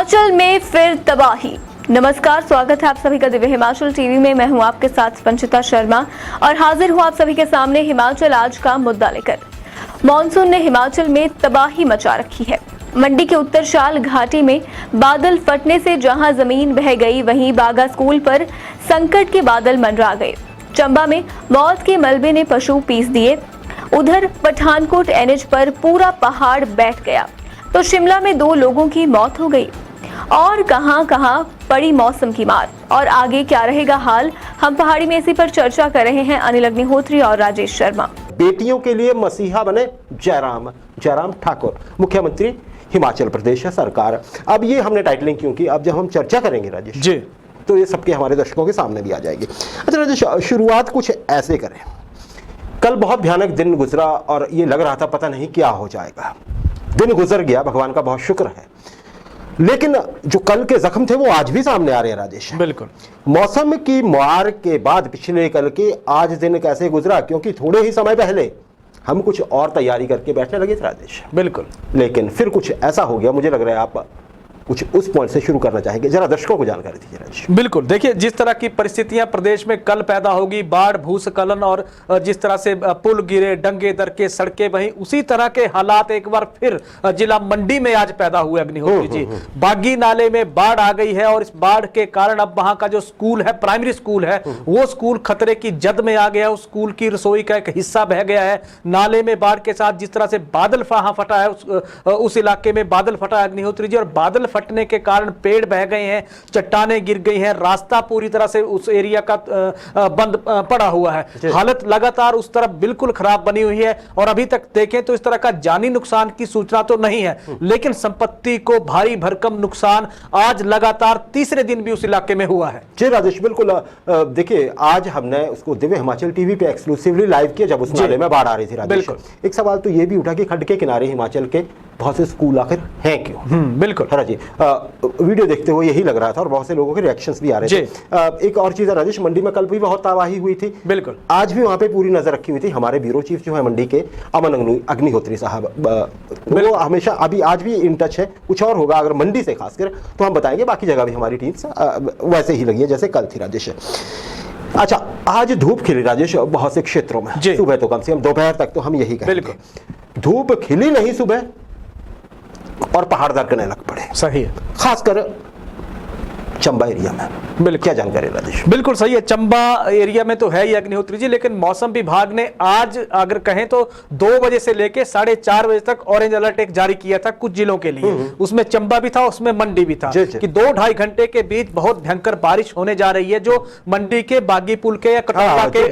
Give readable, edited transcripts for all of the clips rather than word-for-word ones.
हिमाचल में फिर तबाही। नमस्कार, स्वागत है आप सभी का दिव्य हिमाचल टीवी में। मैं हूं आपके साथ स्पंचिता शर्मा और हाजिर हूं आप सभी के सामने हिमाचल आज का मुद्दा लेकर। मॉनसून ने हिमाचल में तबाही मचा रखी है। मंडी के उत्तरशाल घाटी में बादल फटने से जहां जमीन बह गई, वहीं बागा स्कूल पर संकट के बादल मंडरा गए। चंबा में मौत के मलबे ने पशु पीस दिए। उधर पठानकोट एनएच पर पूरा पहाड़ बैठ गया तो शिमला में 2 लोगों की मौत हो गई। और कहां पड़ी मौसम की मार, और आगे क्या रहेगा हाल, हम पहाड़ी में इसी पर चर्चा कर रहे हैं अनिल अग्निहोत्री और राजेश शर्मा। बेटियों के लिए मसीहा बने जयराम ठाकुर, मुख्यमंत्री हिमाचल प्रदेश सरकार। अब ये हमने टाइटलिंग क्यों की, अब जब हम चर्चा करेंगे राजेश जी, तो ये सबके हमारे दर्शकों के सामने भी आ जाएगी। अच्छा राजेश, शुरुआत कुछ ऐसे करें। कल बहुत भयानक दिन गुजरा और ये लग रहा था पता नहीं क्या हो जाएगा। दिन गुजर गया, भगवान का बहुत शुक्र है, लेकिन जो कल के जख्म थे वो आज भी सामने आ रहे हैं राजेश। बिल्कुल। मौसम की मार के बाद पिछले कल के आज दिन कैसे गुजरा, क्योंकि थोड़े ही समय पहले हम कुछ और तैयारी करके बैठने लगे थे राजेश। बिल्कुल। लेकिन फिर कुछ ऐसा हो गया, मुझे लग रहा है आप कुछ उस पॉइंट से शुरू करना चाहेंगे, जरा दर्शकों को जानकारी दीजिए राजेश। बिल्कुल, देखिए जिस तरह की परिस्थितियां प्रदेश में कल पैदा होगी, बाढ़, भूस्खलन और जिस तरह से पुल गिरे, डंगे दर के सड़कें बही, उसी तरह के हालात एक बार फिर जिला मंडी में आज पैदा हुए अग्निहोत्री जी। बागी नाले में बाढ़ आ गई है और इस बाढ़ के कारण अब वहां का जो स्कूल है, प्राइमरी स्कूल है, वो स्कूल खतरे की जद में आ गया। उस स्कूल की रसोई का एक हिस्सा बह गया है। नाले में बाढ़ के साथ जिस तरह से बादल फटा है, उस इलाके में बादल फटा है अग्निहोत्री जी, और बादल फटने के कारण पेड़ बह गए हैं, चट्टानें गिर गई हैं, रास्ता पूरी तरह से उस एरिया का बंद पड़ा हुआ है। हालत लगातार उस तरफ बिल्कुल खराब बनी हुई है और अभी तक देखें तो इस तरह का जानी नुकसान की सूचना तो नहीं है, लेकिन संपत्ति को भारी भरकम नुकसान आज लगातार तीसरे दिन भी उस इलाके में हुआ है। जी राजेश, बिल्कुल। देखिए आज हमने उसको दिव्य हिमाचल टीवी पे एक्सक्लूसिवली लाइव किया जब उस नाले में बाढ़ आ रही थी राजेश। एक सवाल तो ये भी उठा कि खड्ड के किनारे हिमाचल के बहुत से स्कूल आखिर हैं क्यों? बिल्कुल है जी। वीडियो देखते हुए यही लग रहा था और बहुत से लोगों के रिएक्शंस भी आ रहे थे। एक और चीज है राजेश, मंडी में कल भी बहुत तबाही हुई थी। बिल्कुल। आज भी वहां पे पूरी नजर रखी हुई थी हमारे ब्यूरो चीफ जो है मंडी के, अमन अग्निहोत्री साहब। वो हमेशा अभी आज भी इन टच है। कुछ और होगा अगर मंडी से खासकर तो हम बताएंगे, बाकी जगह भी हमारी टीम वैसे ही लगी है जैसे कल थी राजेश। अच्छा, आज धूप खिली राजेश बहुत से क्षेत्रों में। सुबह तो कम से कम, दोपहर तक तो हम यही कहेंगे। धूप खिली नहीं सुबह और पहाड़ दरकने लग पड़े। सही है, खासकर चंबा एरिया में। बिल्कुल, क्या जानकारी राजेश? बिल्कुल सही है, चंबा एरिया में तो है ही अग्निहोत्री जी, लेकिन मौसम विभाग ने आज अगर कहें तो 2 बजे से लेकर 4:30 बजे तक ऑरेंज अलर्ट एक जारी किया था कुछ जिलों के लिए। उसमें चंबा भी था, उसमें मंडी भी था कि 2-2.5 घंटे के बीच बहुत भयंकर बारिश होने जा रही है, जो मंडी के बागी पुल के या कटौला के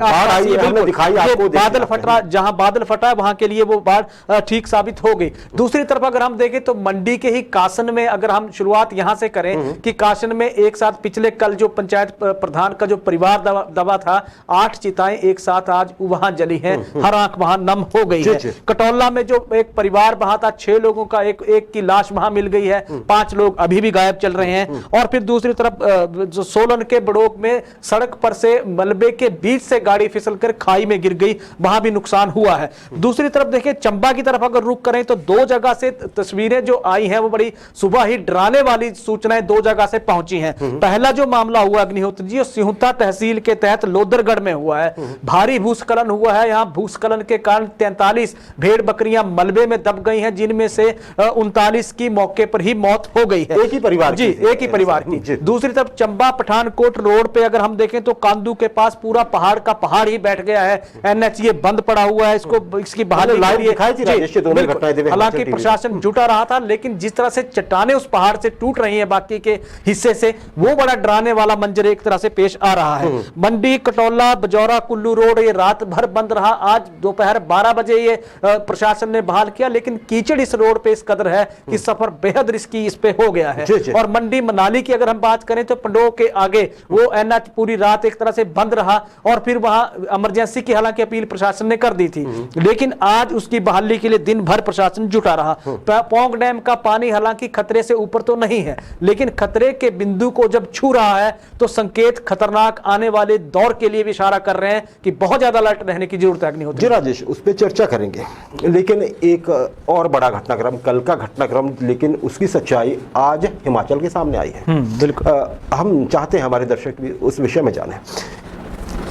बादल फट रहा, जहां बादल फटा वहां के लिए वो बाढ़ ठीक साबित हो गई। दूसरी तरफ अगर हम देखें तो मंडी के ही कासन में, अगर हम शुरुआत यहां से करें कि कासन में एक साथ पिछले कल जो पंचायत प्रधान का जो परिवार दबा था, 8 चिताएं एक साथ आज वहां जली हैं। हर आंख वहां नम हो गई है। कटौला में जो एक परिवार वहां था, 6 लोगों का एक की लाश वहां मिल गई है, 5 लोग अभी भी गायब चल रहे हैं। और फिर दूसरी तरफ जो सोलन के बड़ोक में सड़क पर से मलबे के बीच से गाड़ी फिसलकर खाई में गिर गई, वहां भी नुकसान हुआ है। दूसरी तरफ देखिए चंबा की तरफ अगर रुख करें तो 2 जगह से तस्वीरें जो आई हैं वो बड़ी सुबह ही डराने वाली सूचनाएं 2 जगह से पहुंची हैं। पहला जो मामला हुआ अग्निहोत्री जी, सिहुंता तहसील के तहत लोदरगढ़ में हुआ है। भारी भूस्खलन हुआ है। यहां भूस्खलन के कारण 43 भेड़ बकरियां मलबे में दब गई हैं, जिनमें से 39 की मौके पर ही मौत हो गई है। एक ही परिवार जी, एक ही परिवार की। दूसरी तरफ चंबा पठानकोट रोड पे अगर हम देखें तो कांदू के पास पूरा पहाड़ का पहाड़ ही बैठ गया है। एनएच ये बंद पड़ा हुआ है, इसकी बहाली हालांकि प्रशासन जुटा रहा था, लेकिन जिस तरह से चट्टानें उस पहाड़ से टूट रही है बाकी के हिस्से से, वो बड़ा डराने वाला मंजर एक तरह से पेश आ रहा है। मंडी, कटौला, बजौरा, कुल्लू रोड ये रात भर बंद रहा। आज दोपहर 12 बजे ये प्रशासन ने बहाल किया, लेकिन कीचड़ इस रोड पे इस कदर है कि सफर बेहद रिस्की इस पे हो गया है। और मंडी मनाली की अगर हम बात करें तो पंडोह के आगे वो एनएच पूरी रात एक तरह से बंद रहा और फिर वहां इमरजेंसी की हालांकि अपील प्रशासन ने कर दी थी, लेकिन आज उसकी बहाली के लिए दिन भर प्रशासन जुटा रहा। पौंग डैम का पानी हालांकि खतरे से ऊपर तो नहीं है, लेकिन खतरे के बिंदु बिंदु को जब छू रहा है तो संकेत खतरनाक आने वाले दौर के लिए भी इशारा कर रहे हैं कि बहुत ज्यादा अलर्ट रहने की जरूरत है अग्निहोत्री। जी राजेश, उस पर चर्चा करेंगे, लेकिन एक और बड़ा घटनाक्रम, कल का घटनाक्रम, लेकिन उसकी सच्चाई आज हिमाचल के सामने आई है। बिल्कुल हम चाहते हैं हमारे दर्शक भी उस विषय में जाने।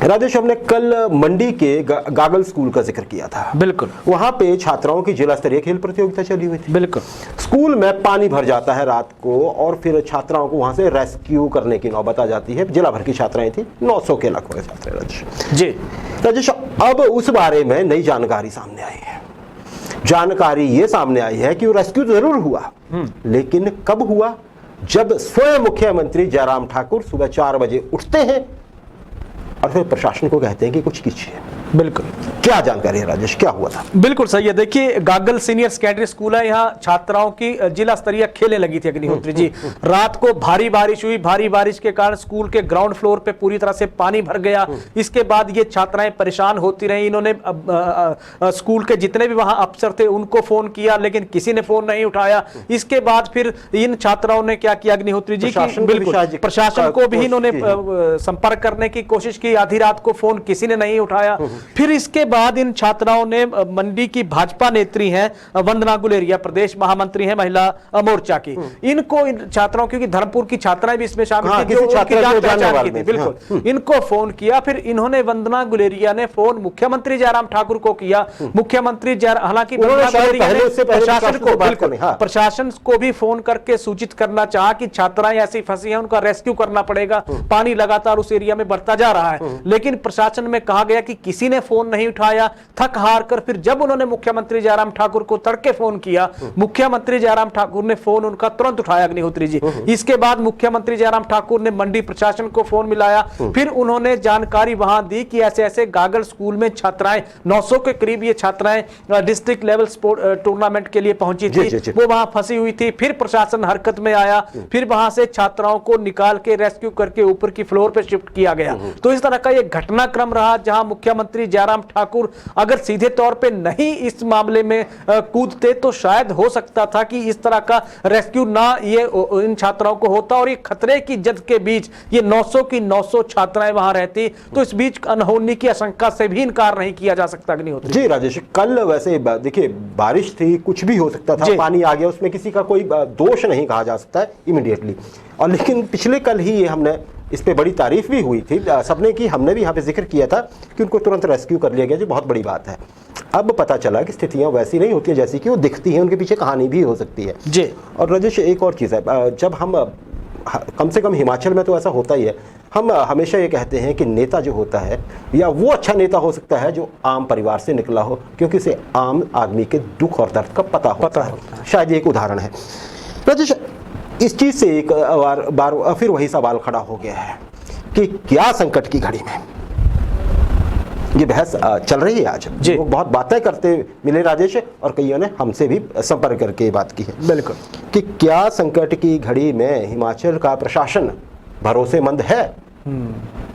राजेश, हमने कल मंडी के गागल स्कूल का जिक्र किया था। बिल्कुल, वहां पे छात्राओं की जिला स्तरीय खेल प्रतियोगिता चली हुई थी। बिल्कुल, स्कूल में पानी भर जाता है रात को और फिर छात्राओं को वहां से रेस्क्यू करने की नौबत आ जाती है। जिला भर की छात्राएं थी, 900 के लगभग छात्र। राजेश जी, राजेश, अब उस बारे में नई जानकारी सामने आई है। जानकारी ये सामने आई है कि वो रेस्क्यू जरूर हुआ, लेकिन कब हुआ? जब स्वयं मुख्यमंत्री जयराम ठाकुर सुबह 4 बजे उठते हैं और फिर प्रशासन को कहते हैं कि कुछ कीजिए। बिल्कुल, क्या जानकारी है राजेश, क्या हुआ था? बिल्कुल सही है। देखिए, गागल सीनियर सेकेंडरी स्कूल है, यहाँ छात्राओं की जिला स्तरीय खेलें लगी थी अग्निहोत्री जी। रात को भारी बारिश हुई, भारी बारिश के कारण स्कूल के ग्राउंड फ्लोर पे पूरी तरह से पानी भर गया। इसके बाद ये छात्राएं परेशान होती रही। इन्होंने स्कूल के जितने भी वहां अफसर थे उनको फोन किया, लेकिन किसी ने फोन नहीं उठाया। इसके बाद फिर इन छात्राओं ने क्या किया अग्निहोत्री जी, प्रशासन को भी इन्होंने संपर्क करने की कोशिश की। आधी रात को फोन किसी ने नहीं उठाया। फिर इसके बाद इन छात्राओं ने मंडी की भाजपा नेत्री हैं वंदना गुलेरिया, प्रदेश महामंत्री हैं महिला मोर्चा की, इनको इन छात्राओं, क्योंकि धर्मपुर की छात्राएं भी इसमें शामिल थी, जो उनकी जान पहचान की थी, बिल्कुल, इनको फोन किया। फिर इन्होंने वंदना गुलेरिया ने फोन मुख्यमंत्री जयराम ठाकुर को किया। मुख्यमंत्री हालांकि प्रशासन को भी फोन करके सूचित करना चाहा कि छात्राएं ऐसी फंसी हैं, उनका रेस्क्यू करना पड़ेगा। पानी लगातार उस एरिया में बढ़ता जा रहा है, लेकिन प्रशासन में कहा गया कि किसी ने फोन नहीं उठाया। थक हार कर फिर जब उन्होंने मुख्यमंत्री जयराम ठाकुर को तड़के फोन किया, मुख्यमंत्री जयराम ठाकुर ने फोन उनका तुरंत उठाया अग्निहोत्री जी। इसके बाद मुख्यमंत्री जयराम ठाकुर ने मंडी प्रशासन को फोन मिलाया। फिर उन्होंने जानकारी वहां दी कि ऐसे ऐसे गागल स्कूल में छात्राएं, 900 के करीब ये छात्राएं डिस्ट्रिक्ट लेवल स्पोर्ट टूर्नामेंट के लिए पहुंची थी, वो वहां फंसी हुई थी। फिर प्रशासन हरकत में आया, फिर वहां से छात्राओं को निकाल के रेस्क्यू करके ऊपर की फ्लोर पे शिफ्ट किया गया। तो इस तरह का ये घटनाक्रम रहा, जहां मुख्यमंत्री जयराम ठाकुर अगर सीधे तौर पे नहीं इस मामले में कूदते तो शायद हो सकता था कि इस तरह का रेस्क्यू ना ये इन छात्राओं को होता, और ये खतरे की जद के बीच ये 900 की 900 छात्राएं वहां रहती, तो इस बीच अनहोनी की आशंका से भी इनकार नहीं किया जा सकता अग्निहोत्री जी। राजेश, कल वैसे देखिए बारिश थी, कुछ भी हो सकता था, पानी आ गया, उसमें किसी का कोई दोष नहीं कहा जा सकता है इमीडिएटली। और लेकिन पिछले कल ही ये हमने इस पे बड़ी तारीफ भी हुई थी सबने की, हमने भी यहाँ पे जिक्र किया था कि उनको तुरंत रेस्क्यू कर लिया गया, जो बहुत बड़ी बात है। अब पता चला कि स्थितियाँ वैसी नहीं होती हैं जैसी कि वो दिखती हैं, उनके पीछे कहानी भी हो सकती है जी। और राजेश, एक और चीज़ है, जब हम कम से कम हिमाचल में तो ऐसा होता ही है, हम हमेशा ये कहते हैं कि नेता जो होता है, या वो अच्छा नेता हो सकता है जो आम परिवार से निकला हो, क्योंकि उसे आम आदमी के दुख और दर्द का पता होता है। शायद एक उदाहरण है राजेश। इस चीज से एक बार फिर वही सवाल खड़ा हो गया है कि क्या संकट की घड़ी में, ये बहस चल रही है आज, लोग बहुत बातें करते मिले राजेश, और कईयों ने हमसे भी संपर्क करके बात की है। बिल्कुल, कि क्या संकट की घड़ी में हिमाचल का प्रशासन भरोसेमंद है,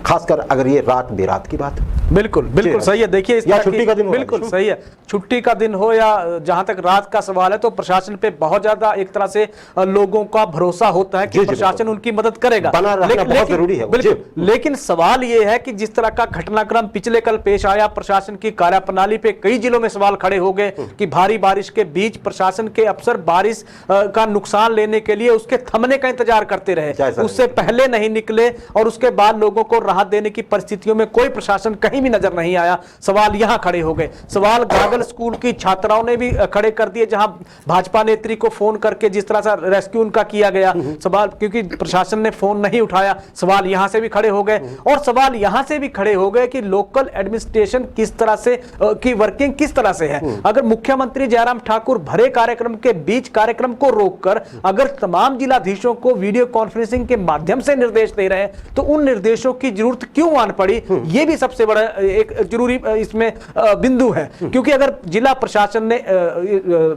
खासकर अगर ये रात बेरात की बात। बिल्कुल बिल्कुल सही है। देखिए, इस छुट्टी का दिन, बिल्कुल सही है, छुट्टी का दिन हो या जहां तक रात का सवाल है, तो प्रशासन पे बहुत ज्यादा एक तरह से लोगों का भरोसा होता है कि प्रशासन उनकी मदद करेगा, बना रहना बहुत जरूरी है। बिल्कुल, लेकिन सवाल ये है कि जिस तरह का घटनाक्रम पिछले कल पेश आया, प्रशासन की कार्यप्रणाली पे कई जिलों में सवाल खड़े हो गए कि भारी बारिश के बीच प्रशासन के अफसर बारिश का नुकसान लेने के लिए उसके थमने का इंतजार करते रहे, उससे पहले नहीं निकले, और उसके बाद लोगों को राहत देने की परिस्थितियों में कोई प्रशासन कहीं भी नजर नहीं आया। सवाल यहां खड़े हो गए। सवाल गागल स्कूल की छात्राओं ने भी खड़े कर दिए, जहां भाजपा नेत्री को फोन करके जिस तरह से रेस्क्यू उनका किया गया, सवाल क्योंकि प्रशासन ने फोन नहीं उठाया, सवाल यहां से भी खड़े हो गए। और सवाल यहां से भी खड़े हो गए कि लोकल एडमिनिस्ट्रेशन किस तरह से की वर्किंग किस तरह से है। अगर मुख्यमंत्री जयराम ठाकुर भरे कार्यक्रम के बीच कार्यक्रम को रोककर अगर तमाम जिलाधीशों को वीडियो कॉन्फ्रेंसिंग के माध्यम से निर्देश दे रहे हैं, तो उन निर्देशों की जरूरत क्यों आन पड़ी, ये भी सबसे बड़ा एक जरूरी इसमें बिंदु है। क्योंकि अगर जिला प्रशासन ने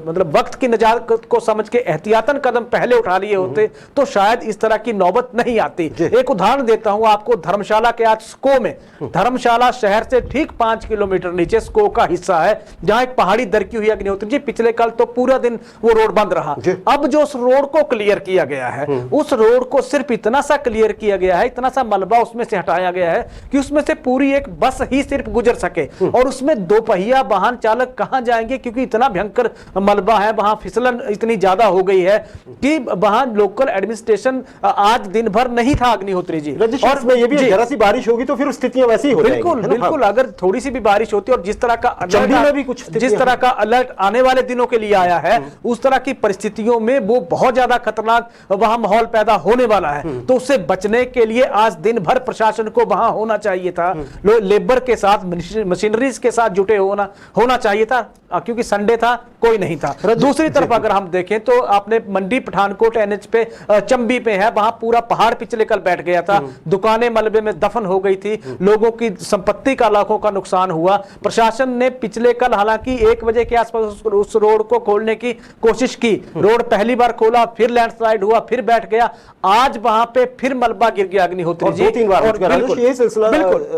मतलब वक्त की नजाकत को समझ के एहतियातन कदम पहले उठा लिए होते तो शायद इस तरह की नौबत नहीं आती। एक उदाहरण देता हूं आपको, धर्मशाला के आज स्को में, धर्मशाला शहर से ठीक 5 किलोमीटर नीचे स्को का हिस्सा है जहां एक पहाड़ी दरकी हुई अग्निहोत्री जी, पिछले कल तो पूरा दिन वो रोड बंद रहा। अब जो उस रोड को क्लियर किया गया है, उस रोड को सिर्फ इतना सा क्लियर किया गया है, इतना सा मलबा उसमें से हटाया गया है कि उसमें से पूरी एक बस ही सिर्फ गुजर सके, और उसमें 2 पहिया वाहन चालक कहां जाएंगे, क्योंकि इतना भयंकर मलबा है, वहां फिसलन इतनी ज्यादा हो गई है कि वहां लोकल एडमिनिस्ट्रेशन आज दिन भर नहीं था अग्निहोत्री जी। और में ये भी जरा सी बारिश होगी तो फिर स्थितियां वैसी ही हो जाएंगी। बिल्कुल बिल्कुल, अगर थोड़ी सी भी बारिश होती और जिस तरह का अलर्ट आने वाले दिनों के लिए आया है, उस तरह की परिस्थितियों में वो बहुत ज्यादा खतरनाक वहां माहौल पैदा होने वाला है। तो उससे बचने के लिए आज दिन भर प्रशासन को वहां होना चाहिए था, लेबर के साथ, मशीनरीज के साथ जुटे होना चाहिए था, क्योंकि संडे था, कोई नहीं था। दूसरी तरफ अगर हम देखें तो आपने मंडी पठानकोट एनएच पे चंबी पे है, वहां पूरा पहाड़ पिछले कल बैठ गया था, दुकानें मलबे में दफन हो गई थी, लोगों की संपत्ति का लाखों का नुकसान हुआ। प्रशासन ने पिछले कल हालांकि 1 बजे के आसपास उस रोड को खोलने की कोशिश की, रोड पहली बार खोला, फिर लैंडस्लाइड हुआ, फिर बैठ गया, आज वहां पे फिर मलबा गिर गया अग्निहोत्री जी। 2-3 बार ये सिलसिला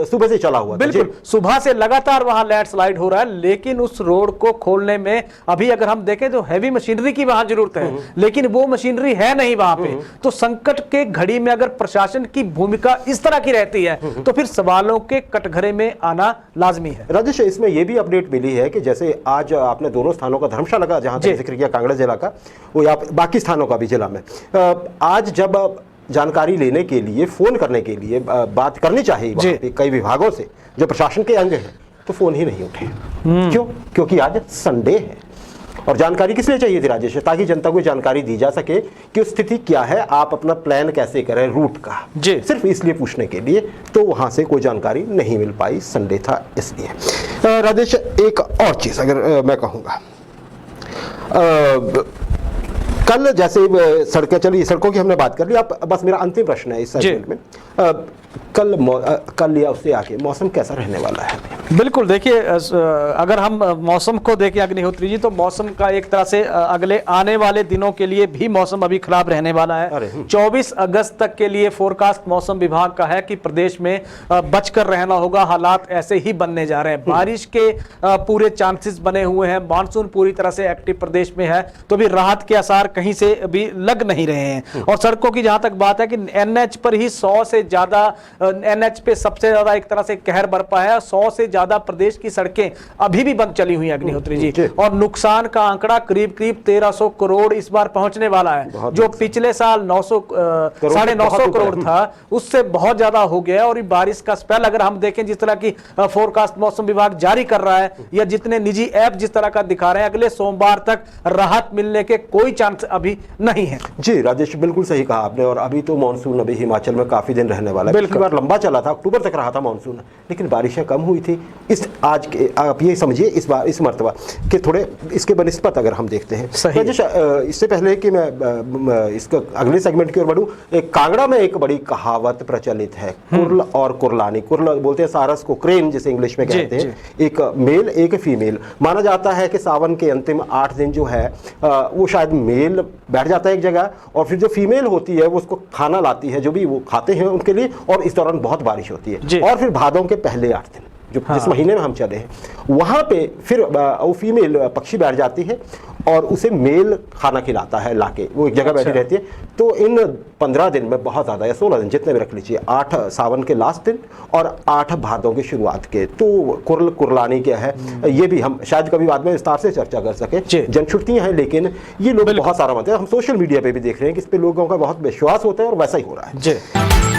सुबह से चला हुआ था। बिल्कुल, सुबह से लगातार वहां लैंडस्लाइड हो रहा है, लेकिन उस रोड को खोलने में अभी अगर हम देखें तो हैवी मशीनरी की वहां जरूरत है, लेकिन वो मशीनरी है नहीं वहां पे। तो संकट के घड़ी में अगर प्रशासन की भूमिका इस तरह की रहती है तो फिर सवालों के कटघरे में आना लाजमी है। राजेश, इसमें यह भी अपडेट मिली है कि जैसे आज आपने दोनों स्थानों का, धर्मशाला का जहां तक जिक्र किया, कांगड़ा जिला का, वो या बाकी स्थानों का भी जिला में, आज जब जानकारी लेने के लिए, फोन करने के लिए बात करनी चाहिए कई विभागों से जो प्रशासन के अंग हैं, तो फोन ही नहीं उठे। क्यों? क्योंकि आज संडे है। और जानकारी किस लिए चाहिए थी राजेश? ताकि जनता को जानकारी दी जा सके कि स्थिति क्या है, आप अपना प्लान कैसे करें रूट का, सिर्फ इसलिए पूछने के लिए। तो वहां से कोई जानकारी नहीं मिल पाई, संडे था इसलिए। राजेश, एक और चीज अगर मैं कहूँगा, कल जैसे सड़कें चली, सड़कों की हमने बात कर ली, अब बस मेरा अंतिम प्रश्न है इस सेगमेंट में, कल या उससे आगे मौसम कैसा रहने वाला है? बिल्कुल, देखिए अगर हम मौसम को देखें अग्निहोत्री जी, तो मौसम का एक तरह से अगले आने वाले दिनों के लिए भी मौसम अभी खराब रहने वाला है। 24 अगस्त तक के लिए फोरकास्ट मौसम विभाग का है कि प्रदेश में बचकर रहना होगा, हालात ऐसे ही बनने जा रहे हैं। बारिश के पूरे चांसेस बने हुए हैं, मानसून पूरी तरह से एक्टिव प्रदेश में है, तो भी राहत के आसार कहीं से अभी लग नहीं रहे हैं। और सड़कों की जहां तक बात है कि एनएच पर ही 100 से ज्यादा, एनएच पे सबसे ज्यादा एक तरह से कहर बरपा है, 100 से ज्यादा प्रदेश की सड़कें अभी भी बंद चली हुई अग्निहोत्री जी। और नुकसान का आंकड़ा करीब 1300 करोड़ इस बार पहुंचने वाला है, जो पिछले साल 950 करोड़ था, उससे बहुत ज्यादा हो गया। और बारिश का स्पेल अगर हम देखें, जिस तरह की फोरकास्ट मौसम विभाग जारी कर रहा है, या जितने निजी ऐप जिस तरह का दिखा रहे हैं, अगले सोमवार तक राहत मिलने के कोई चांस अभी नहीं है। जी राजेश, बिल्कुल सही कहा आपने। और अभी तो मानसून अभी हिमाचल में काफी दिन रहने वाला है, पिछली बार लंबा चला था, अक्टूबर तक रहा था मानसून, लेकिन बारिशें कम हुई थी। इस आज के आप ये समझिए इस बार, इस मर्तबा कि थोड़े इसके बनिस्बत अगर हम देखते हैं, राजेश, इससे पहले कि मैं इसका अगले सेगमेंट की ओर बढ़ूं, एक कांगड़ा में एक बड़ी कहावत प्रचलित है, कुर्ल और कुर्लानी। कुर्ल बोलते हैं सारस को, क्रेन जिसे इंग्लिश में कहते हैं, एक मेल एक फीमेल। माना जाता है कि सावन के अंतिम 8 दिन जो है वो शायद मेल बैठ जाता है एक जगह, और फिर जो फीमेल होती है वो उसको खाना लाती है, जो भी वो खाते हैं उनके लिए, और इस दौरान बहुत बारिश होती है। और फिर भादों के पहले 8 दिन जो जिस महीने में हम चले हैं, वहां पे फिर वो फीमेल पक्षी बैठ जाती है और उसे मेल खाना खिलाता है लाके, वो एक जगह बैठी रहती है। तो इन 15 दिन में बहुत ज़्यादा, या 16 दिन जितने भी रख लीजिए, 8 सावन के लास्ट दिन और 8 भादों की शुरुआत के, तो कुर्ल कुर्लानी क्या है, ये भी हम शायद कभी बाद में विस्तार से चर्चा कर सके। जनश्रुतियाँ हैं, लेकिन ये लोग बहुत सारा मानते हैं। हम सोशल मीडिया पे भी देख रहे हैं कि इस पे लोगों का बहुत विश्वास होता है और वैसा ही हो रहा है।